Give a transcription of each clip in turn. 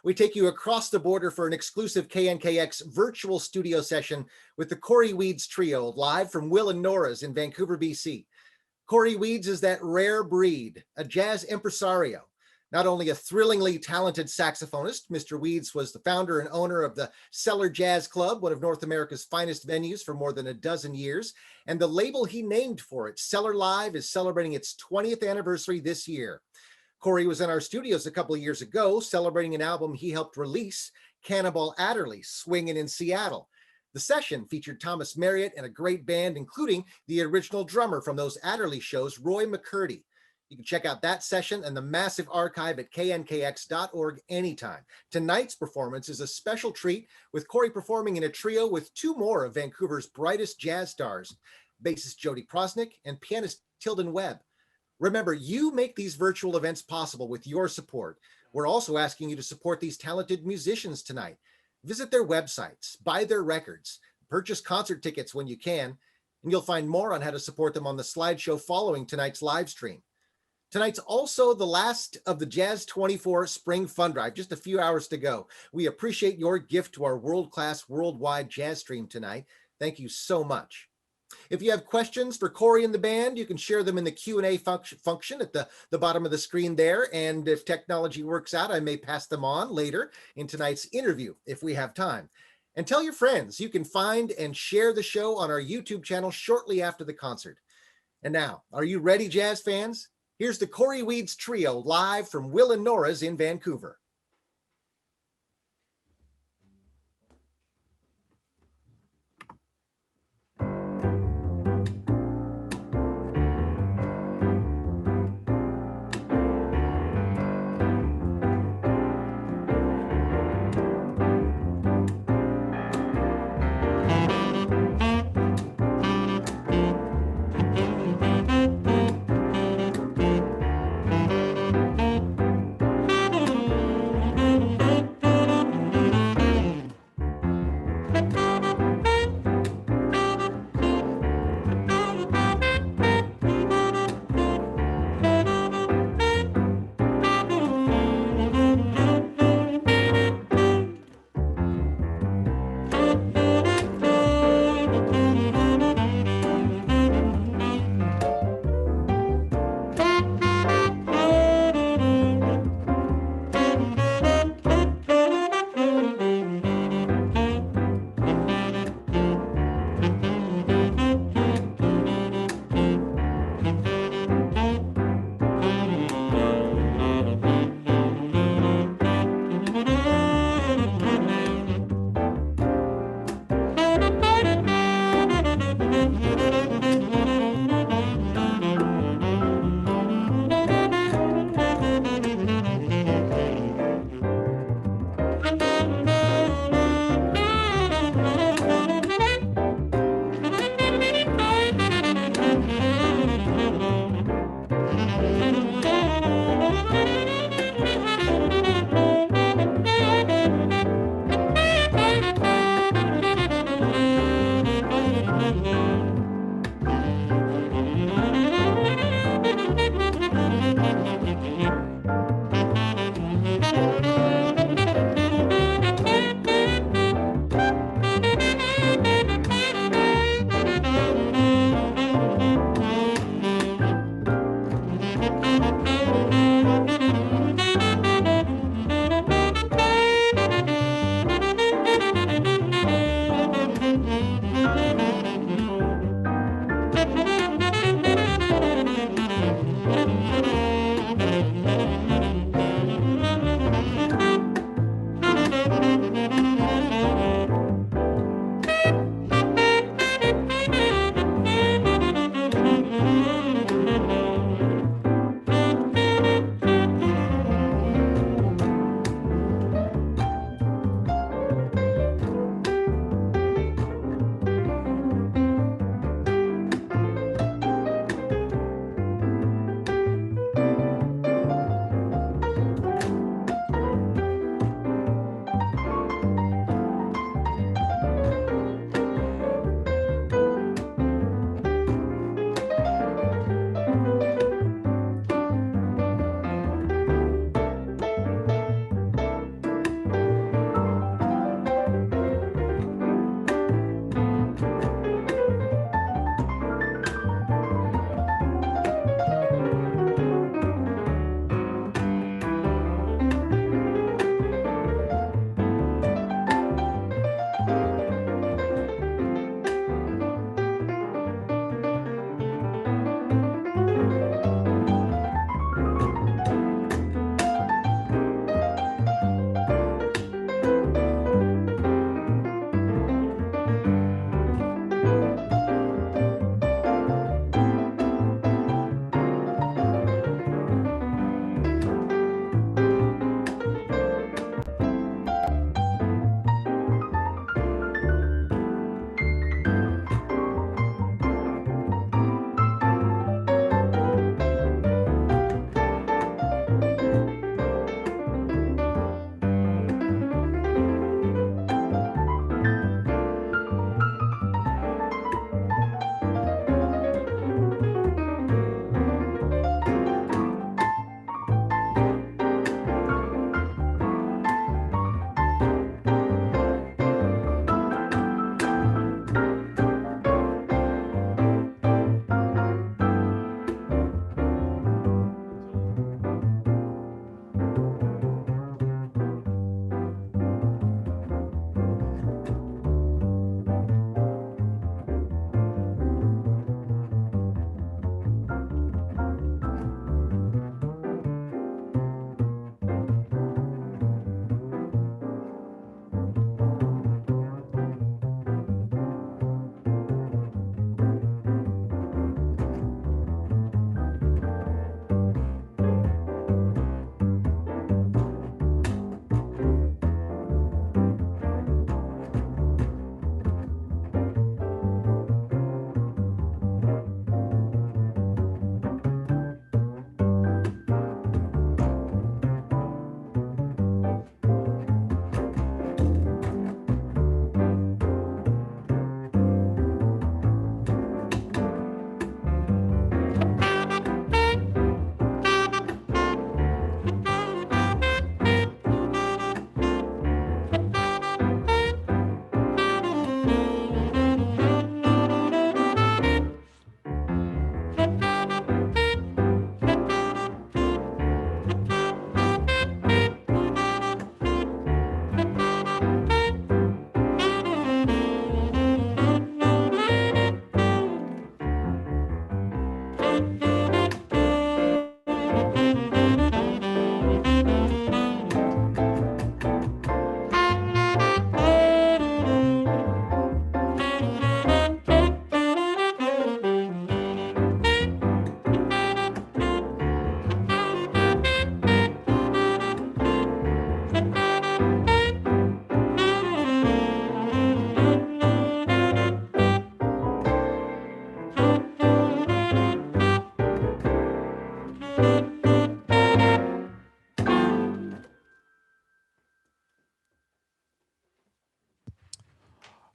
we take you across the border for an exclusive KNKX virtual studio session with the Cory Weeds Trio, live from Will and Nora's in Vancouver, BC. Cory Weeds is that rare breed, a jazz impresario. Not only a thrillingly talented saxophonist, Mr. Weeds was the founder and owner of the Cellar Jazz Club, one of North America's finest venues for more than a dozen years, and the label he named for it, Cellar Live, is celebrating its 20th anniversary this year. Cory was in our studios a couple of years ago, celebrating an album he helped release, Cannonball Adderley, Swingin' in Seattle. The session featured Thomas Marriott and a great band, including the original drummer from those Adderley shows, Roy McCurdy. You can check out that session and the massive archive at knkx.org anytime. Tonight's performance is a special treat, with Cory performing in a trio with two more of Vancouver's brightest jazz stars, bassist Jody Prosnick and pianist Tilden Webb. Remember, you make these virtual events possible with your support. We're also asking you to support these talented musicians tonight. Visit their websites, buy their records, purchase concert tickets when you can, and you'll find more on how to support them on the slideshow following tonight's live stream. Tonight's also the last of the Jazz 24 Spring Fund Drive, just a few hours to go. We appreciate your gift to our world-class worldwide jazz stream tonight. Thank you so much. If you have questions for Cory and the band, you can share them in the Q&A function at the bottom of the screen there. And if technology works out, I may pass them on later in tonight's interview if we have time. And tell your friends. You can find and share the show on our YouTube channel shortly after the concert. And now, are you ready, jazz fans? Here's the Cory Weeds Trio live from Will and Nora's in Vancouver.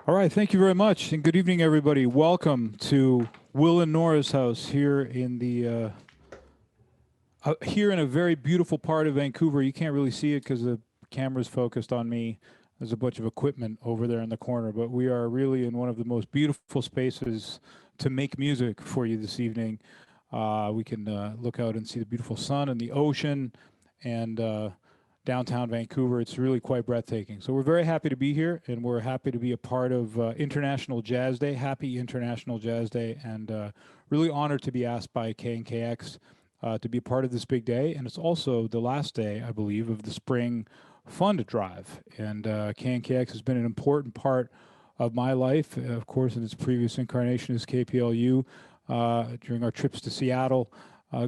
All right, thank you very much, and good evening, everybody. Welcome to Will and Nora's house here in the here in a very beautiful part of Vancouver. You can't really see it because the camera's focused on me. There's a bunch of equipment over there in the corner, but we are really in one of the most beautiful spaces to make music for you this evening. We can look out and see the beautiful sun and the ocean, and downtown Vancouver. It's really quite breathtaking. So we're very happy to be here, and we're happy to be a part of International Jazz Day. Happy International Jazz Day, and really honored to be asked by KNKX to be a part of this big day. And it's also the last day, I believe, of the spring fund drive. And KNKX has been an important part of my life, of course, in its previous incarnation as KPLU during our trips to Seattle.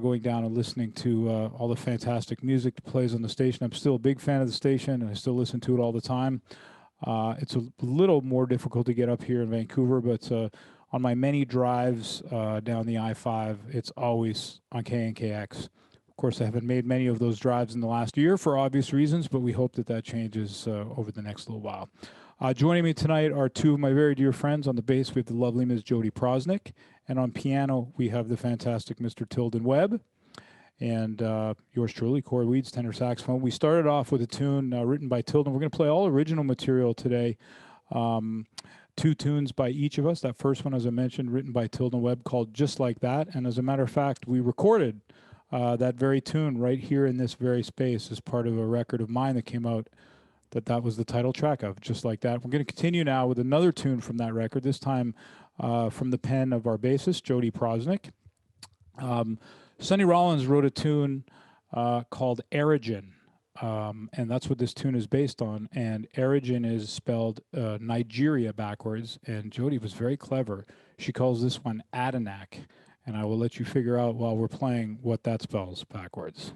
Going down and listening to all the fantastic music that plays on the station. I'm still a big fan of the station, and I still listen to it all the time. It's a little more difficult to get up here in Vancouver, but on my many drives down the I-5, it's always on KNKX. Of course, I haven't made many of those drives in the last year for obvious reasons, but we hope that that changes over the next little while. Joining me tonight are two of my very dear friends. On the bass, we have the lovely Ms. Jody Prosnick, and on piano, we have the fantastic Mr. Tilden Webb, and yours truly, Cory Weeds, tenor saxophone. We started off with a tune written by Tilden. We're going to play all original material today. Two tunes by each of us. That first one, as I mentioned, written by Tilden Webb, called Just Like That. And as a matter of fact, we recorded that very tune right here in this very space as part of a record of mine that came out that was the title track of, Just Like That. We're going to continue now with another tune from that record, this time from the pen of our bassist, Jody Prosnick. Sonny Rollins wrote a tune called Origin, and that's what this tune is based on. And Origin is spelled Nigeria backwards, and Jody was very clever. She calls this one Adenak, and I will let you figure out while we're playing what that spells backwards.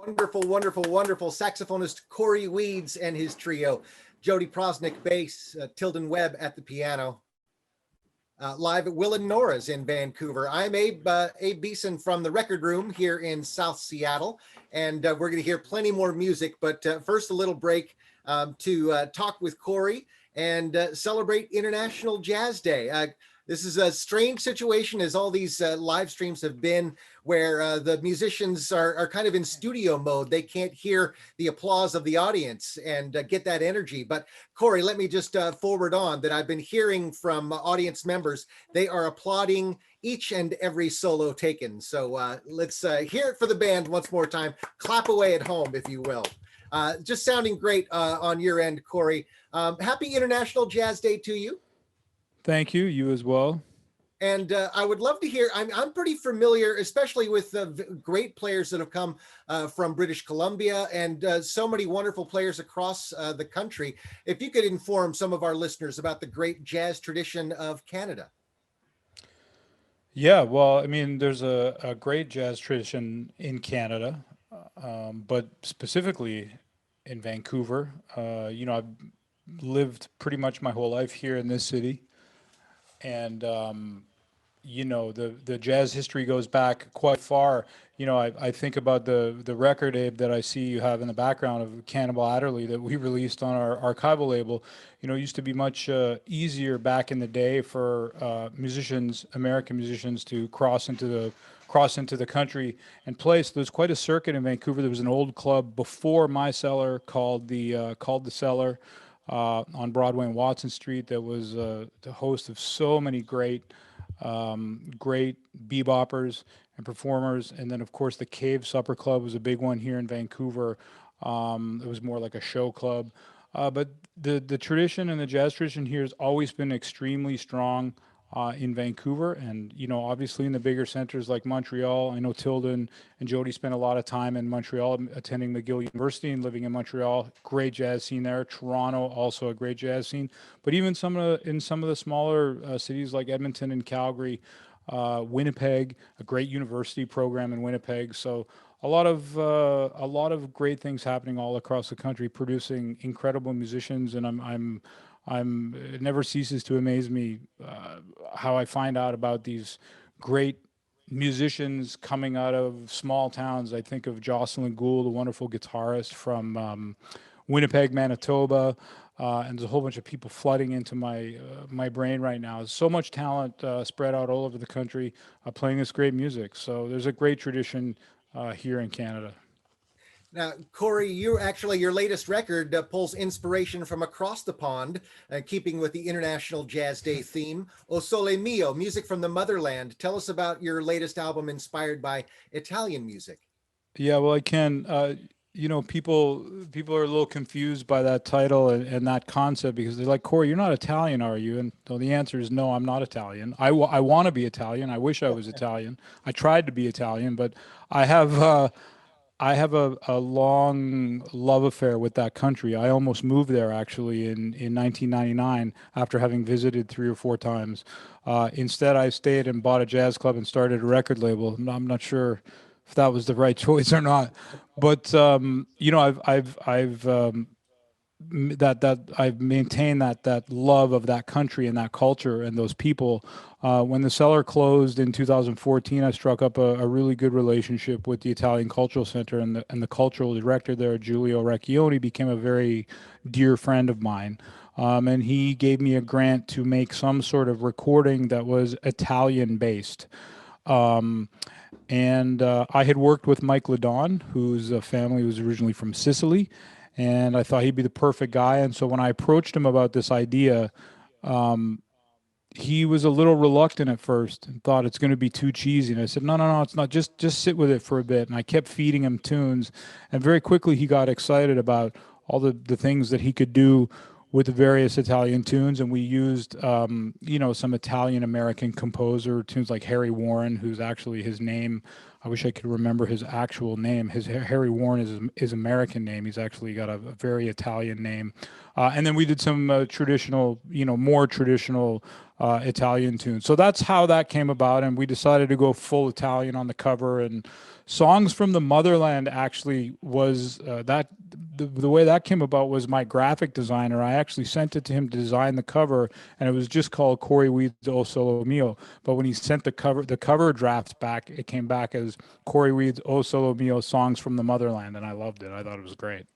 Wonderful, wonderful, wonderful saxophonist Cory Weeds and his trio. Jody Prosnick, bass, Tilden Webb at the piano. Live at Will and Nora's in Vancouver. I'm Abe Beeson from the Record Room here in South Seattle, and we're going to hear plenty more music, but first a little break to talk with Cory and celebrate International Jazz Day. This is a strange situation, as all these live streams have been, where the musicians are kind of in studio mode. They can't hear the applause of the audience and get that energy. But Cory, let me just forward on that I've been hearing from audience members. They are applauding each and every solo taken. So let's hear it for the band once more time. Clap away at home, if you will. Just sounding great on your end, Cory. Happy International Jazz Day to you. Thank you. You as well. And I would love to hear, I'm pretty familiar, especially with the great players that have come from British Columbia and so many wonderful players across the country. If you could inform some of our listeners about the great jazz tradition of Canada. Yeah, well, I mean, there's a great jazz tradition in Canada, but specifically in Vancouver. I've lived pretty much my whole life here in this city, and the jazz history goes back quite far. I think about the record, Abe, that I see you have in the background of Cannibal Adderley that we released on our archival label. It used to be much easier back in the day for musicians, American musicians, to cross into the country and play. So there's quite a circuit in Vancouver. There was an old club before my cellar called the Cellar on Broadway and Watson Street that was the host of so many great beboppers and performers. And then, of course, the Cave Supper Club was a big one here in Vancouver. It was more like a show club. But the tradition and the jazz tradition here has always been extremely strong in Vancouver. And, obviously in the bigger centers like Montreal. I know Tilden and Jody spent a lot of time in Montreal attending McGill University and living in Montreal. Great jazz scene there. Toronto, also a great jazz scene. But even in some of the smaller cities like Edmonton and Calgary, Winnipeg, a great university program in Winnipeg. So a lot of great things happening all across the country, producing incredible musicians, and it never ceases to amaze me how I find out about these great musicians coming out of small towns. I think of Jocelyn Gould, a wonderful guitarist from Winnipeg, Manitoba, and there's a whole bunch of people flooding into my brain right now. There's so much talent spread out all over the country playing this great music. So there's a great tradition here in Canada. Now, Cory, your latest record pulls inspiration from across the pond, keeping with the International Jazz Day theme. O Sole Mio, music from the motherland. Tell us about your latest album inspired by Italian music. Yeah, well, I can. People are a little confused by that title and that concept because they're like, Cory, you're not Italian, are you? And so the answer is no, I'm not Italian. I want to be Italian. I wish I was Italian. I tried to be Italian, but I have I have a long love affair with that country. I almost moved there actually in 1999 after having visited 3 or 4 times. Instead, I stayed and bought a jazz club and started a record label. I'm not sure if that was the right choice or not, but that I've maintained that love of that country and that culture and those people. When the cellar closed in 2014, I struck up a really good relationship with the Italian Cultural Center, and the cultural director there, Giulio Recchioni, became a very dear friend of mine. And he gave me a grant to make some sort of recording that was Italian based. Um, and I had worked with Mike Ladon, whose family was originally from Sicily, and I thought he'd be the perfect guy. And so when I approached him about this idea, um, he was a little reluctant at first and thought it's going to be too cheesy. And I said, no, no, no, it's not. Just sit with it for a bit. And I kept feeding him tunes, and very quickly he got excited about all the things that he could do with the various Italian tunes. And we used, some Italian American composer tunes like Harry Warren, who's actually his name. I wish I could remember his actual name. Harry Warren is his American name. He's actually got a very Italian name. And then we did some traditional, more traditional Italian tunes. So that's how that came about, and we decided to go full Italian on the cover. And Songs from the Motherland actually was the way that came about was my graphic designer. I actually sent it to him to design the cover, and it was just called Cory Weeds O Solo Mio. But when he sent the cover draft back, it came back as Cory Weeds O Solo Mio Songs from the Motherland, and I loved it. I thought it was great.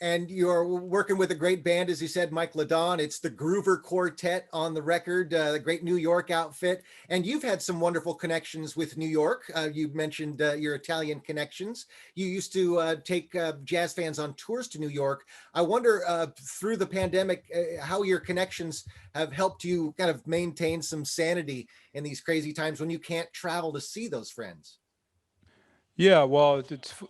And you're working with a great band, as you said, Mike Ladon. It's the Groover Quartet on the record, the great New York outfit. And you've had some wonderful connections with New York. You mentioned your Italian connections. You used to take jazz fans on tours to New York. I wonder, through the pandemic, how your connections have helped you kind of maintain some sanity in these crazy times when you can't travel to see those friends. Yeah, well,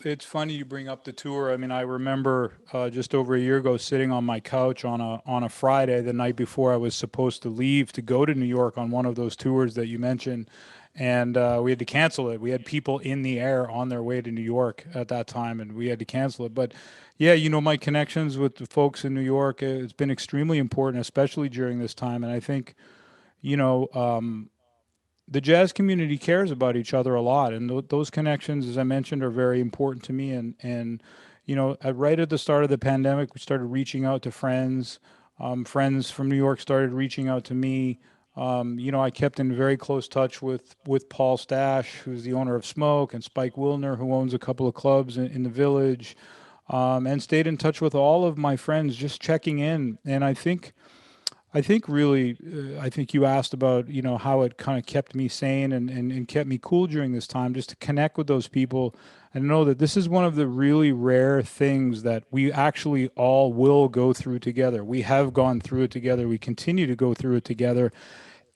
it's funny you bring up the tour. I mean, I remember just over a year ago sitting on my couch on a Friday, the night before I was supposed to leave to go to New York on one of those tours that you mentioned, and we had to cancel it. We had people in the air on their way to New York at that time, and we had to cancel it. But yeah, my connections with the folks in New York, it's been extremely important, especially during this time. And I think, you know. The jazz community cares about each other a lot, and those connections, as I mentioned, are very important to me. And right at the start of the pandemic, we started reaching out to friends. Friends from New York started reaching out to me. I kept in very close touch with Paul Stash, who's the owner of Smoke, and Spike Wilner, who owns a couple of clubs in the village, and stayed in touch with all of my friends, just checking in. And I think really, I think you asked about, how it kind of kept me sane and kept me cool during this time, just to connect with those people and know that this is one of the really rare things that we actually all will go through together. We have gone through it together. We continue to go through it together.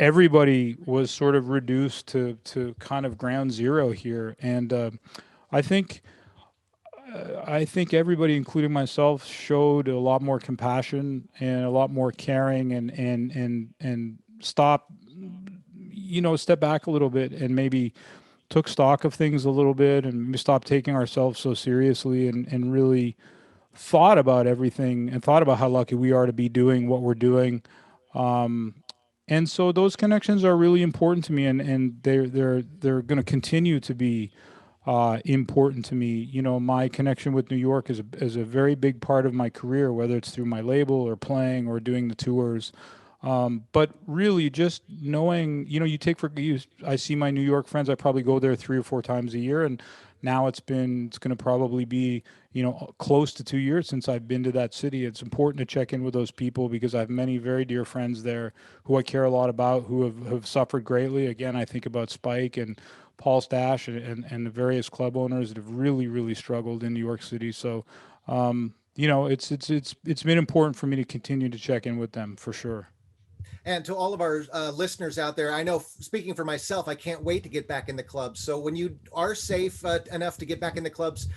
Everybody was sort of reduced to kind of ground zero here. And I think I think everybody, including myself, showed a lot more compassion and a lot more caring, and stop, step back a little bit and maybe took stock of things a little bit, and we stopped taking ourselves so seriously, and really thought about everything and thought about how lucky we are to be doing what we're doing. Um, and so those connections are really important to me, and they're going to continue to be important to me. My connection with New York is a very big part of my career, whether it's through my label or playing or doing the tours. But really, just knowing, you take for you. I see my New York friends. I probably go there 3 or 4 times a year, and now it's going to probably be, close to 2 years since I've been to that city. It's important to check in with those people because I have many very dear friends there who I care a lot about, who have suffered greatly. Again, I think about Spike and Paul Stash, and the various club owners that have really, really struggled in New York City. So, it's been important for me to continue to check in with them for sure. And to all of our listeners out there, I know, speaking for myself, I can't wait to get back in the clubs. So when you are safe enough to get back in the clubs,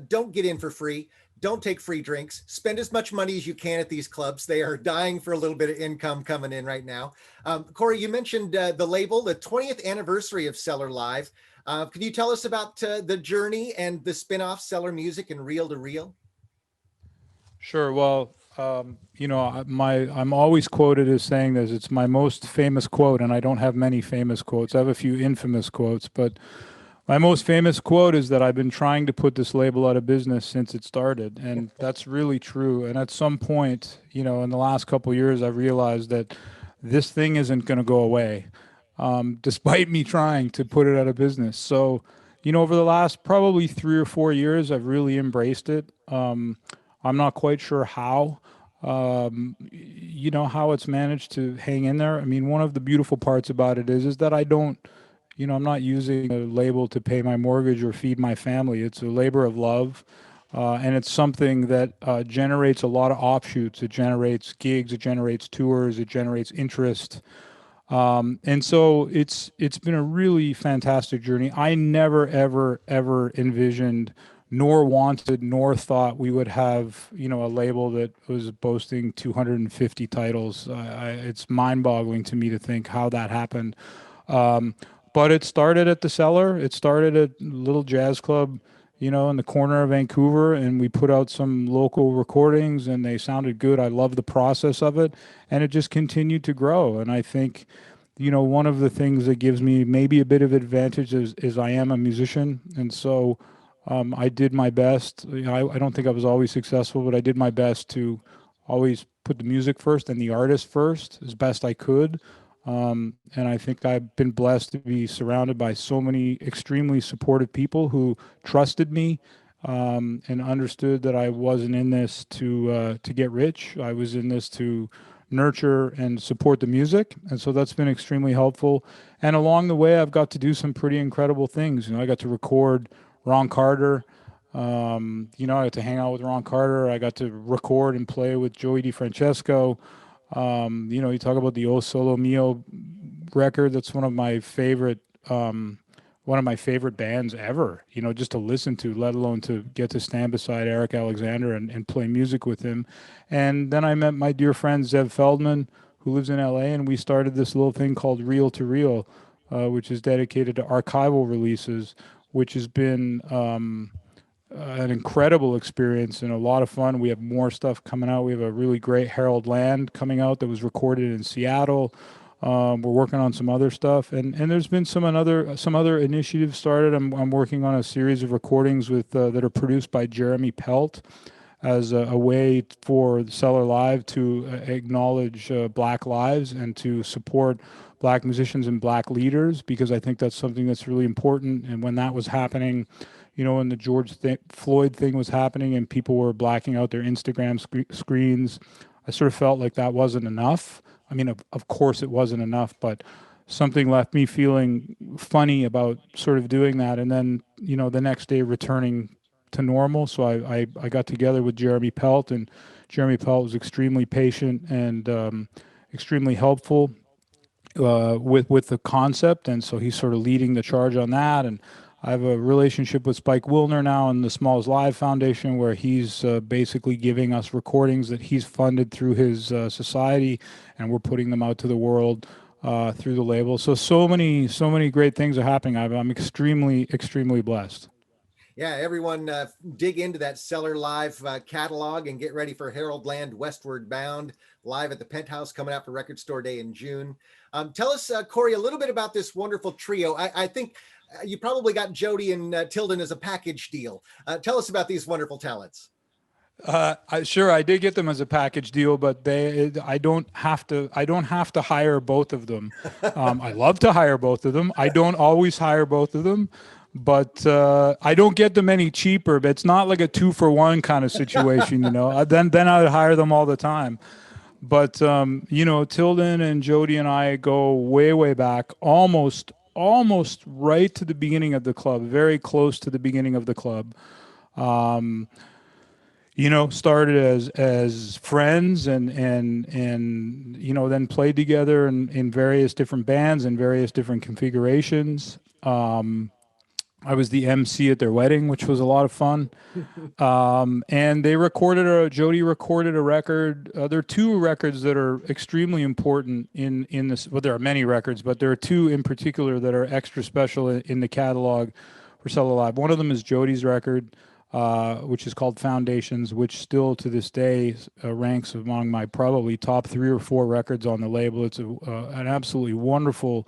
don't get in for free. Don't take free drinks. Spend as much money as you can at these clubs. They are dying for a little bit of income coming in right now. Cory, you mentioned the label, the 20th anniversary of Cellar Live. Can you tell us about the journey and the spin-off Cellar Music and Reel to Reel? Sure. Well, I'm always quoted as saying this. It's my most famous quote, and I don't have many famous quotes. I have a few infamous quotes, but my most famous quote is that I've been trying to put this label out of business since it started, and that's really true. And at some point, in the last couple of years, I've realized that this thing isn't going to go away, despite me trying to put it out of business. So, over the last probably 3 or 4 years, I've really embraced it. I'm not quite sure how, how it's managed to hang in there. I mean, one of the beautiful parts about it is that I don't, I'm not using a label to pay my mortgage or feed my family. It's a labor of love. And it's something that generates a lot of offshoots. It generates gigs, it generates tours, it generates interest. And so it's been a really fantastic journey. I never ever ever envisioned, nor wanted, nor thought we would have, a label that was boasting 250 titles. It's mind-boggling to me to think how that happened. Um, but it started at the Cellar. It started at a little jazz club, in the corner of Vancouver, and we put out some local recordings, and they sounded good. I love the process of it, and it just continued to grow. And I think, one of the things that gives me maybe a bit of advantage is I am a musician, and so I did my best. I don't think I was always successful, but I did my best to always put the music first and the artist first as best I could. And I think I've been blessed to be surrounded by so many extremely supportive people who trusted me, and understood that I wasn't in this to get rich. I was in this to nurture and support the music, and so that's been extremely helpful. And along the way, I've got to do some pretty incredible things. I got to record Ron Carter. I got to hang out with Ron Carter. I got to record and play with Joey DiFrancesco. You talk about the O Solo Mio record. That's one of my favorite bands ever. Just to listen to, let alone to get to stand beside Eric Alexander and play music with him. And then I met my dear friend Zev Feldman, who lives in LA, and we started this little thing called Reel to Reel, which is dedicated to archival releases, which has been an incredible experience and a lot of fun. We have more stuff coming out. We have a really great Harold Land coming out that was recorded in Seattle. We're working on some other stuff, and there's been some other initiatives started. I'm working on a series of recordings with that are produced by Jeremy Pelt as a way for Cellar Live to acknowledge Black lives and to support Black musicians and Black leaders, because I think that's something that's really important. And when that was happening, when the Floyd thing was happening and people were blacking out their Instagram screens, I sort of felt like that wasn't enough. I mean, of course it wasn't enough, but something left me feeling funny about sort of doing that. And then, the next day returning to normal. So I got together with Jeremy Pelt, and Jeremy Pelt was extremely patient and extremely helpful with the concept, and so he's sort of leading the charge on that. And I have a relationship with Spike Wilner now in the Smalls Live Foundation, where he's basically giving us recordings that he's funded through his society, and we're putting them out to the world through the label. So many great things are happening. I'm extremely blessed. Yeah, everyone dig into that Cellar Live catalog and get ready for Harold Land Westward Bound live at the Penthouse coming out for Record Store Day in June. Tell us, Cory, a little bit about this wonderful trio. I think you probably got Jody and Tilden as a package deal. Tell us about these wonderful talents. I did get them as a package deal, but I don't have to hire both of them. I love to hire both of them. I don't always hire both of them, but I don't get them any cheaper. But it's not like a 2-for-1 kind of situation, Then I'd hire them all the time. But Tilden and Jody and I go way back, almost right to the beginning of the club, very close to the beginning of the club. Started as friends, and then played together in various different bands and various different configurations. I was the MC at their wedding, which was a lot of fun. And Jody recorded a record. There are two records that are extremely important in this. Well, there are many records, but there are two in particular that are extra special in the catalog for Cellar Live. One of them is Jody's record, which is called Foundations, which still to this day ranks among my probably top 3 or 4 records on the label. It's an absolutely wonderful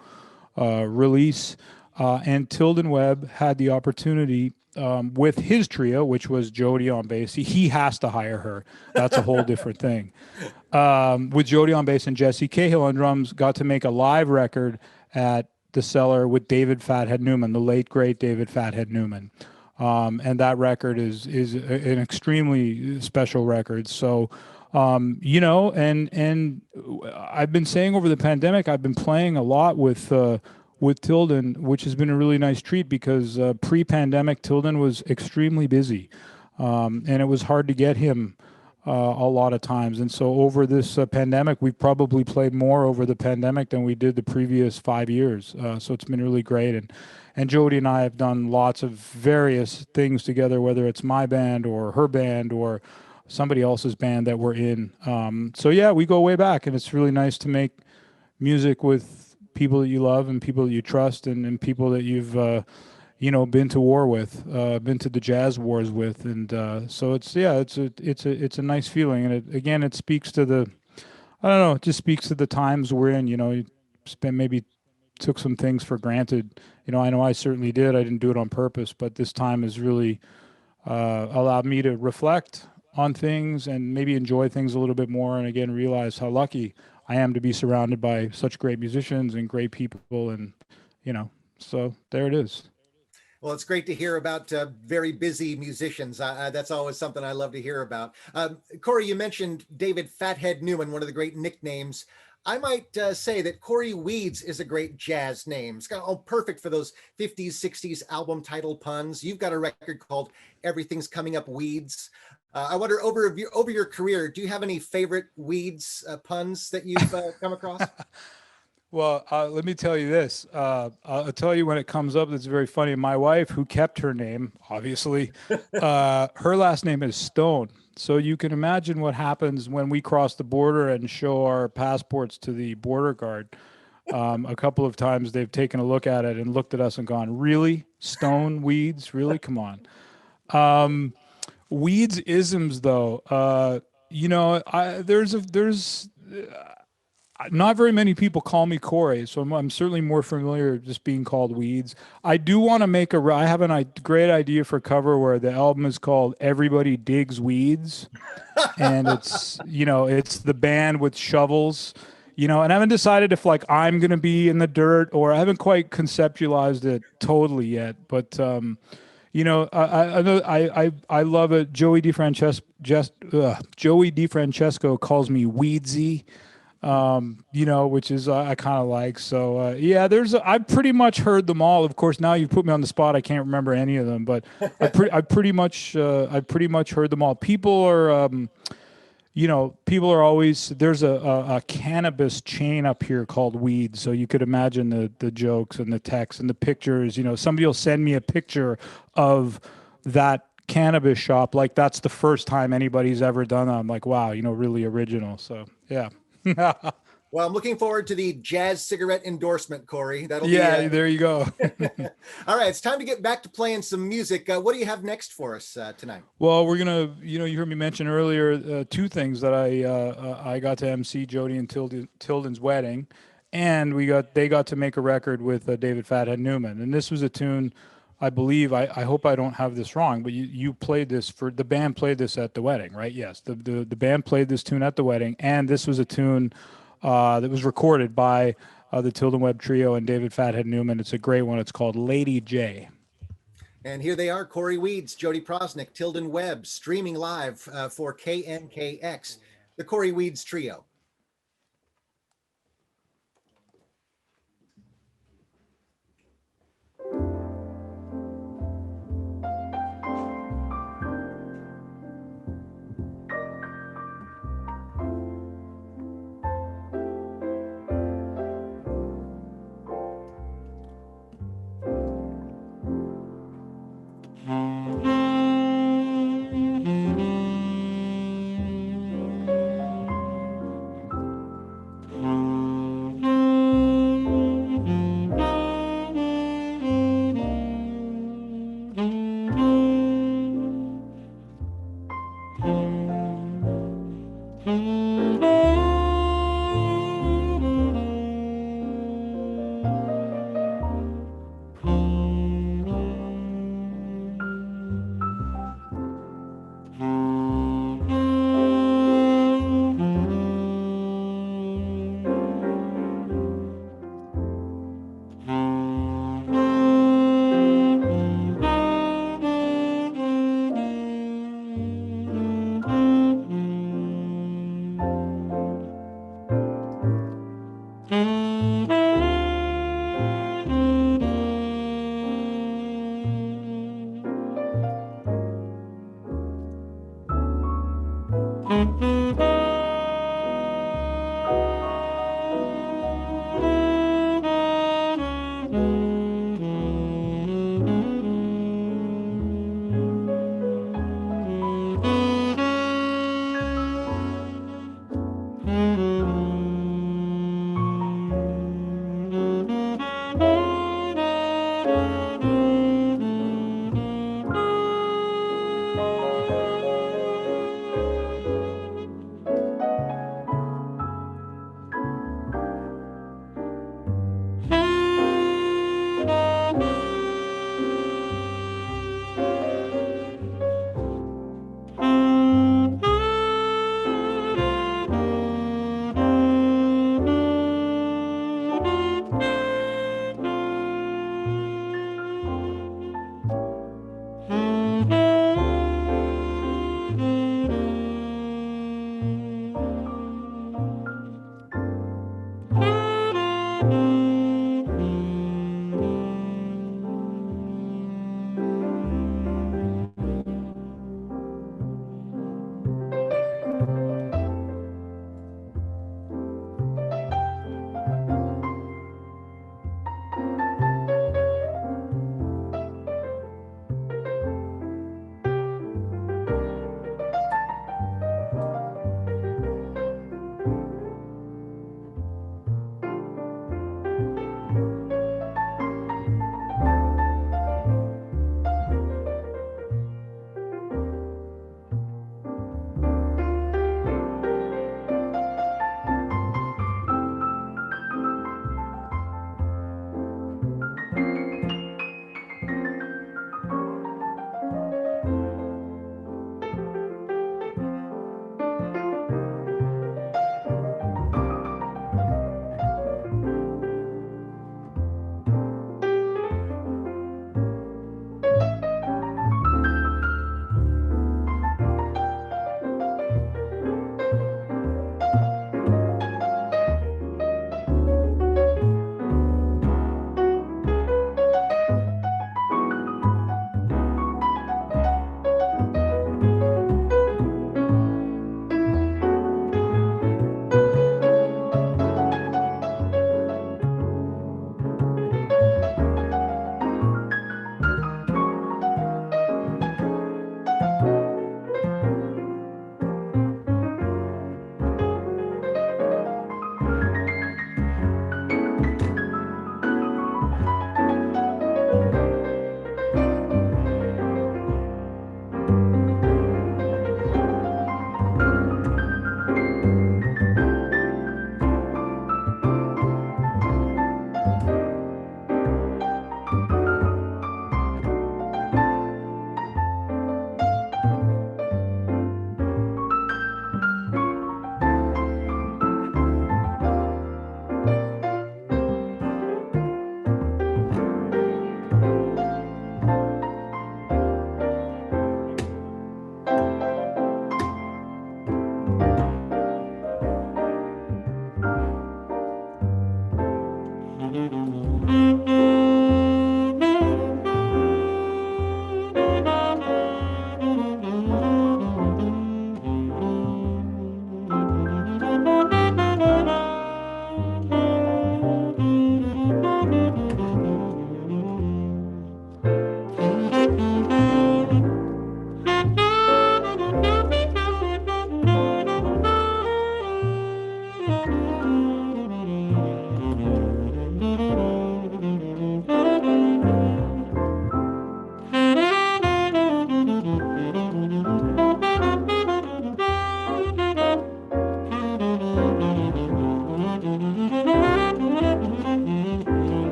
release. And Tilden Webb had the opportunity with his trio, which was Jody on bass. He has to hire her. That's a whole different thing. With Jody on bass and Jesse Cahill on drums, got to make a live record at the Cellar with David Fathead Newman, the late great David Fathead Newman. And that record is an extremely special record. So, and I've been saying over the pandemic, I've been playing a lot with Tilden, which has been a really nice treat, because pre-pandemic Tilden was extremely busy, and it was hard to get him a lot of times. And so over this pandemic, we've probably played more over the pandemic than we did the previous 5 years. So it's been really great. And Jody and I have done lots of various things together, whether it's my band or her band or somebody else's band that we're in. So yeah, we go way back, and it's really nice to make music with people that you love and people that you trust, and people that you've been to war with, been to the jazz wars with. And so it's a nice feeling. And it speaks to it just speaks to the times we're in. You maybe took some things for granted. I know I certainly did. I didn't do it on purpose, but this time has really allowed me to reflect on things and maybe enjoy things a little bit more, and again realize how lucky I am to be surrounded by such great musicians and great people. And so there it is. Well, it's great to hear about very busy musicians. That's always something I love to hear about. Cory, you mentioned David Fathead Newman, one of the great nicknames. I might say that Cory Weeds is a great jazz name. It's perfect for those 50s, 60s album title puns. You've got a record called Everything's Coming Up Weeds. I wonder, over your career, do you have any favorite Weeds puns that you've come across? Well, let me tell you this. I'll tell you when it comes up. That's very funny. My wife, who kept her name, obviously, her last name is Stone. So you can imagine what happens when we cross the border and show our passports to the border guard. A couple of times they've taken a look at it and looked at us and gone, "Really? Stone Weeds? Really? Come on." Weeds isms, though. There's not very many people call me Cory, so I'm certainly more familiar just being called Weeds. I do want to make I have a great idea for a cover where the album is called Everybody Digs Weeds, and it's it's the band with shovels, and I haven't decided if like I'm gonna be in the dirt, or I haven't quite conceptualized it totally yet, but I know I love it. Joey DeFrancesco calls me Weedsy, which is I kind of like. So yeah, I've pretty much heard them all. Of course, now you put me on the spot. I can't remember any of them, but I pretty much heard them all. People are always there's a cannabis chain up here called Weed, so you could imagine the jokes and the text and the pictures. Somebody will send me a picture of that cannabis shop, like that's the first time anybody's ever done that. I'm like, wow, really original. So yeah. Well, I'm looking forward to the jazz cigarette endorsement, Cory. That'll yeah, there you go. All right, it's time to get back to playing some music. What do you have next for us tonight? Well, we're gonna, you heard me mention earlier two things that I got to MC Jody and Tilden's wedding, and they got to make a record with David Fathead Newman, and this was a tune. I believe I hope I don't have this wrong, but you played this for the band played this at the wedding, right? Yes, the band played this tune at the wedding, and this was a tune that was recorded by the Tilden Webb Trio and David Fathead Newman. It's a great one. It's called Lady J. And here they are, Cory Weeds, Jody Prosnick, Tilden Webb, streaming live for KNKX, the Cory Weeds Trio.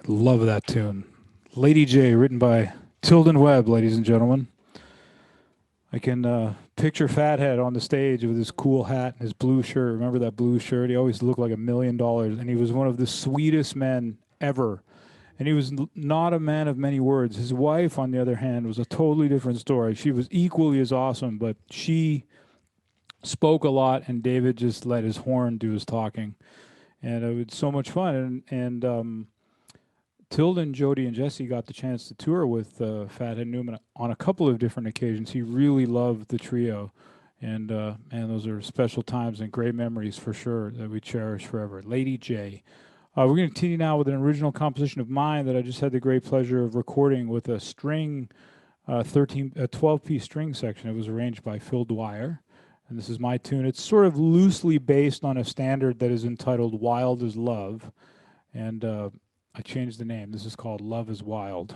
Love that tune. Lady J, written by Tilden Webb, ladies and gentlemen. I can picture Fathead on the stage with his cool hat and his blue shirt. Remember that blue shirt? He always looked like $1 million, and he was one of the sweetest men ever. And he was not a man of many words. His wife, on the other hand, was a totally different story. She was equally as awesome, but she spoke a lot, and David just let his horn do his talking. And it was so much fun. And Tilden, Jody, and Jesse got the chance to tour with Fathead Newman on a couple of different occasions. He really loved the trio, and those are special times and great memories for sure that we cherish forever. Lady J. We're going to continue now with an original composition of mine that I just had the great pleasure of recording with a string, 12-piece string section. It was arranged by Phil Dwyer, and this is my tune. It's sort of loosely based on a standard that is entitled "Wild as Love," and I changed the name. This is called Love is Wild.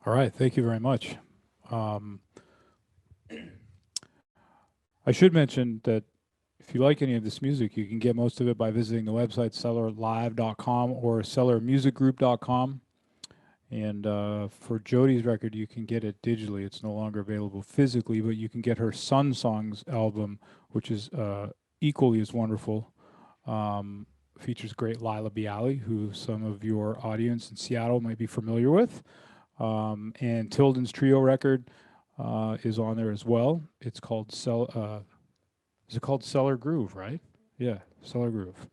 All right, thank you very much. I should mention that if you like any of this music, you can get most of it by visiting the website cellarlive.com or cellarmusicgroup.com. And for Jody's record, you can get it digitally. It's no longer available physically, but you can get her Sun Songs album, which is equally as wonderful. Features great Lila Bialy, who some of your audience in Seattle might be familiar with. And Tilden's trio record is on there as well. It's called is it called Cellar Groove, right? Yeah, Cellar Groove.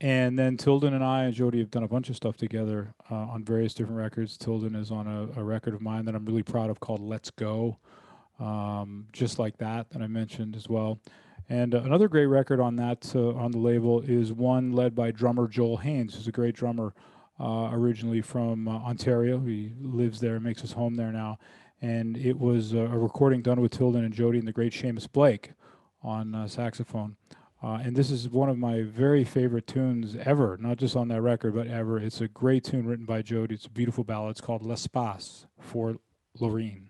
And then Tilden and I and Jody have done a bunch of stuff together on various different records. Tilden is on a record of mine that I'm really proud of called Let's Go, just like that I mentioned as well. And another great record on that on the label is one led by drummer Joel Haynes, who's a great drummer originally from Ontario. He lives there, makes his home there now. And it was a recording done with Tilden and Jody and the great Seamus Blake on saxophone. And this is one of my very favorite tunes ever, not just on that record, but ever. It's a great tune written by Jody. It's a beautiful ballad. It's called L'Espace for Loreen.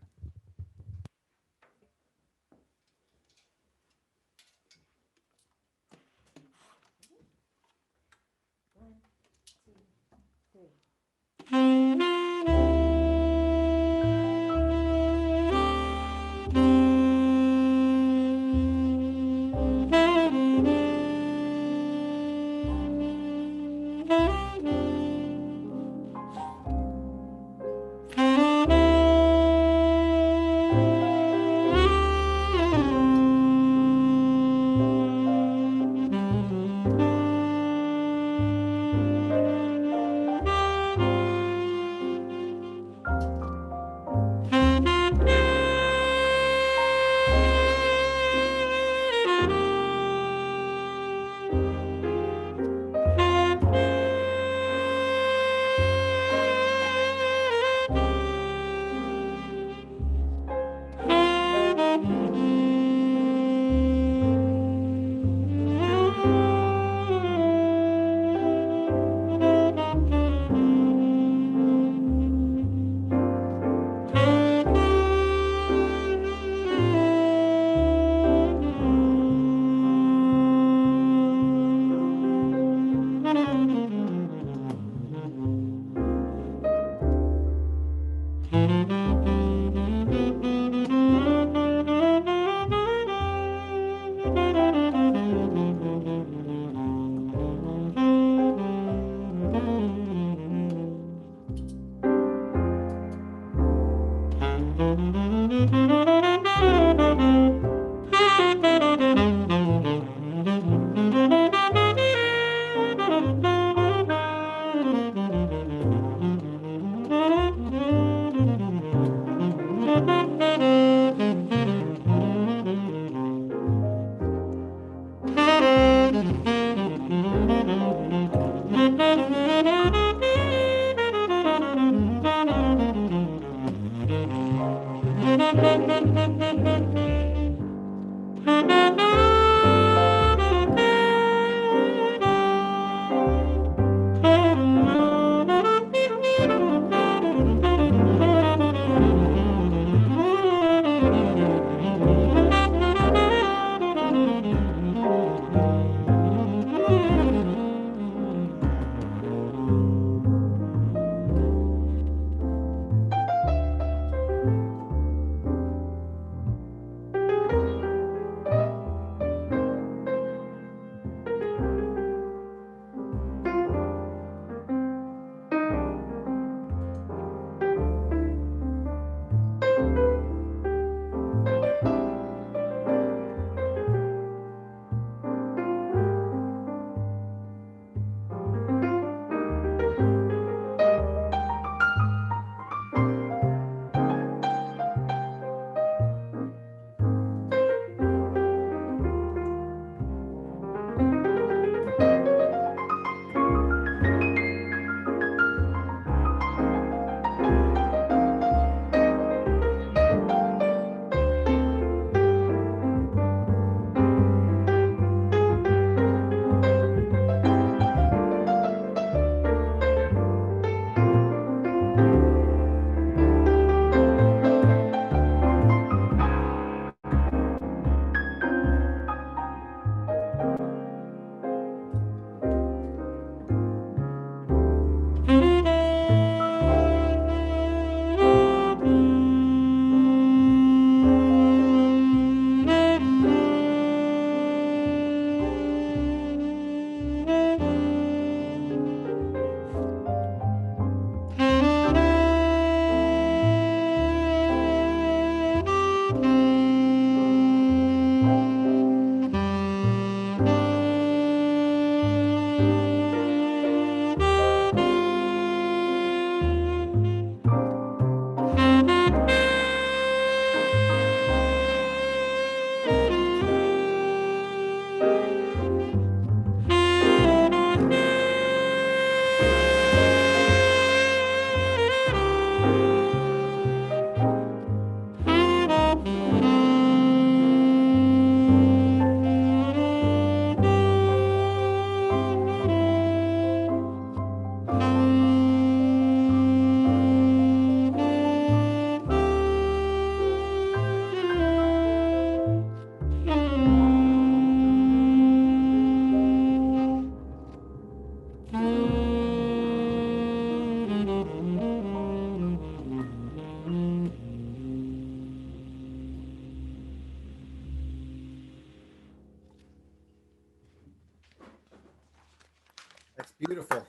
That's beautiful.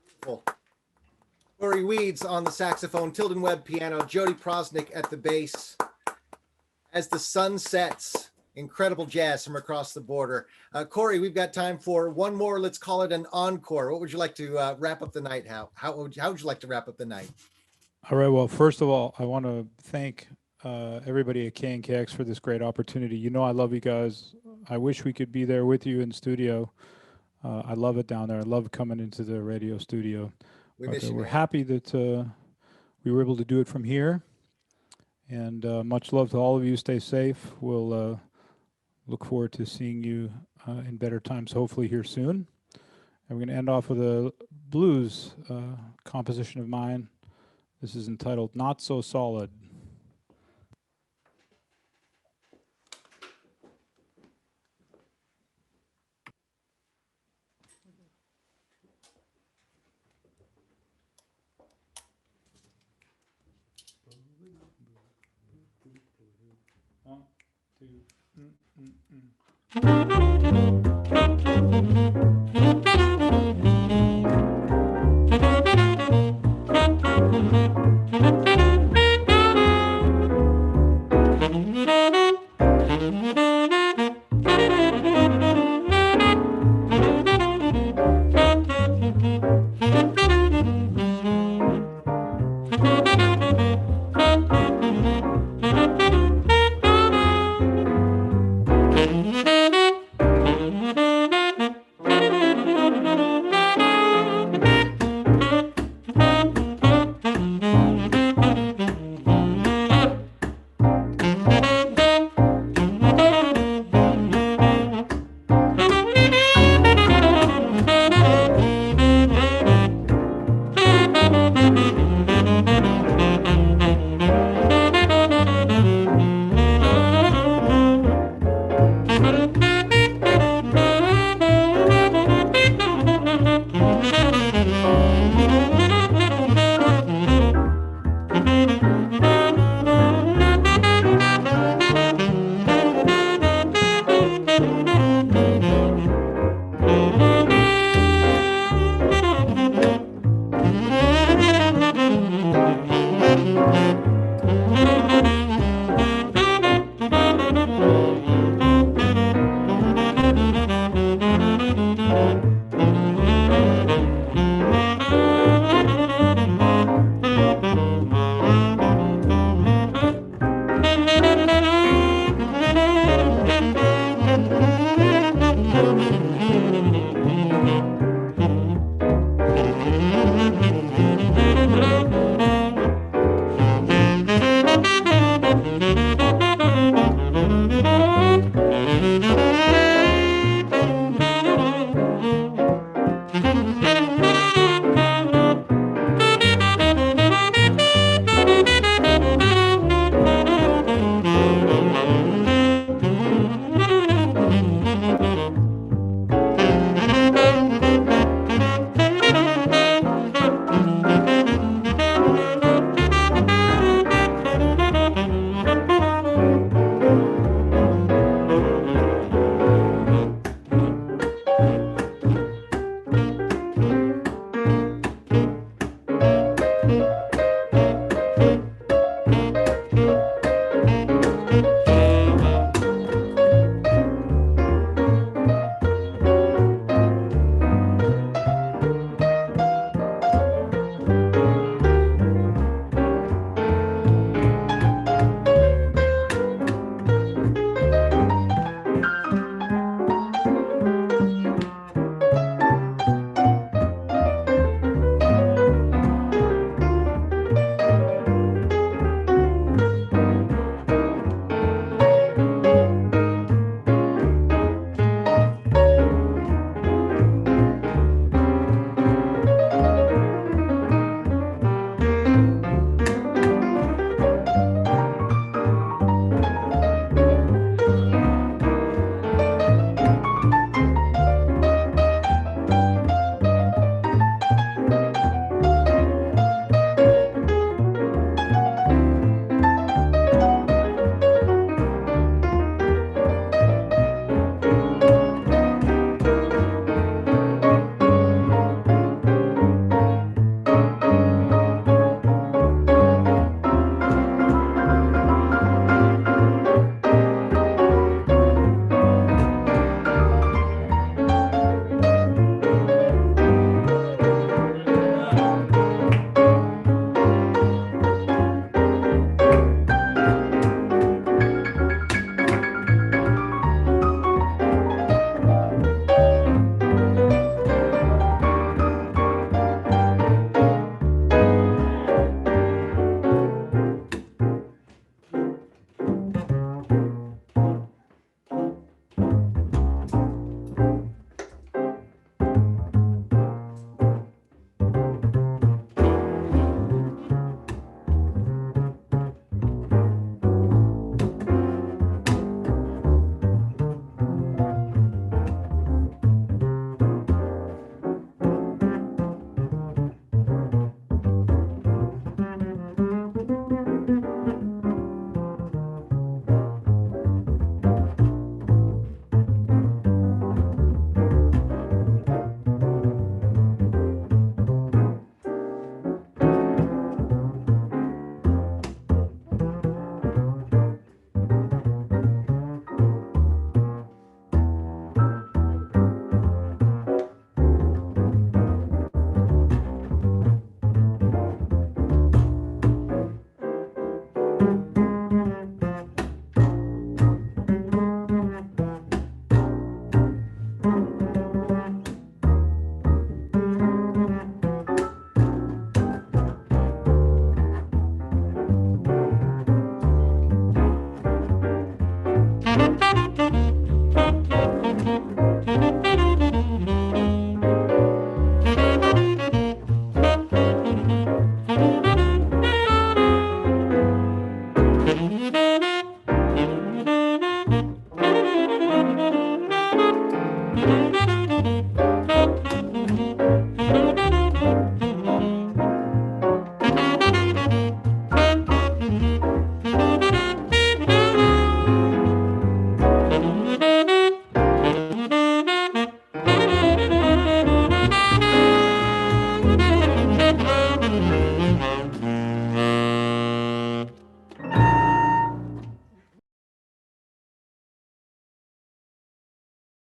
Beautiful. Cory Weeds on the saxophone, Tilden Webb piano, Jody Prosnick at the bass. As the sun sets, incredible jazz from across the border. Cory, we've got time for one more. Let's call it an encore. What would you like to wrap up the night? How would you like to wrap up the night? All right. Well, first of all, I want to thank everybody at KNKX for this great opportunity. You know, I love you guys. I wish we could be there with you in studio. I love it down there. I love coming into the radio studio. We But miss you, we're man. happy that we were able to do it from here. And much love to all of you. Stay safe. We'll look forward to seeing you in better times, hopefully here soon. And we're going to end off with a blues composition of mine. This is entitled Not So Solid. One, two,